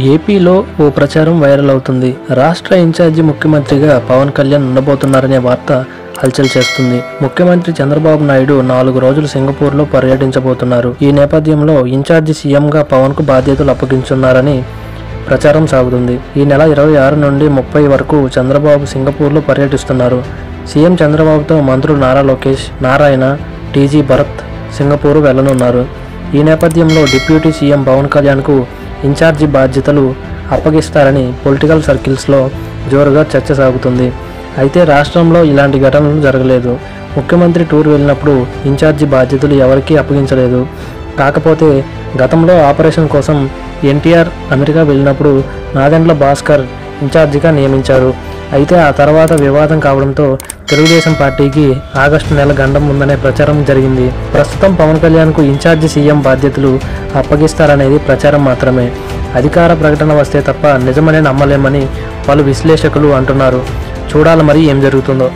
ఏపీలో ఓ ప్రచారం వైరల్ అవుతుంది. రాష్ట్ర ఇన్ఛార్జి ముఖ్యమంత్రిగా పవన్ కళ్యాణ్ ఉండబోతున్నారనే వార్త హల్చల్ చేస్తుంది. ముఖ్యమంత్రి చంద్రబాబు నాయుడు 4 రోజులు సింగపూర్లో పర్యటించబోతున్నారు. ఈ నేపథ్యంలో ఇన్ఛార్జి సీఎంగా పవన్కు బాధ్యతలు అప్పగించున్నారని ప్రచారం సాగుతుంది. ఈ నెల 26 నుండి 30 వరకు చంద్రబాబు సింగపూర్లో పర్యటిస్తున్నారు. సీఎం చంద్రబాబుతో మంత్రులు నారా లోకేష్, నారాయణ, టీజీ భరత్ సింగపూర్ వెళ్లనున్నారు. ఈ నేపథ్యంలో డిప్యూటీ సీఎం పవన్ కళ్యాణ్కు ఇన్ఛార్జి బాధ్యతలు అప్పగిస్తారని పొలిటికల్ సర్కిల్స్లో జోరుగా చర్చ సాగుతుంది. అయితే రాష్ట్రంలో ఇలాంటి ఘటనలు జరగలేదు. ముఖ్యమంత్రి టూర్ వెళ్ళినప్పుడు ఇన్ఛార్జి బాధ్యతలు ఎవరికీ అప్పగించలేదు. కాకపోతే గతంలో ఆపరేషన్ కోసం ఎన్టీఆర్ అమెరికా వెళ్ళినప్పుడు నాదెండ్ల భాస్కర్ ఇన్ఛార్జిగా నియమించారు. అయితే ఆ తర్వాత వివాదం కావడంతో తెలుగుదేశం పార్టీకి ఆగస్టు నెల గండం ఉందనే ప్రచారం జరిగింది. ప్రస్తుతం పవన్ కళ్యాణ్కు ఇన్ఛార్జి సీఎం బాధ్యతలు అప్పగిస్తారనేది ప్రచారం మాత్రమే. అధికార ప్రకటన వస్తే తప్ప నిజమనే నమ్మలేమని పలు విశ్లేషకులు అంటున్నారు. చూడాలి మరి ఏం జరుగుతుందో.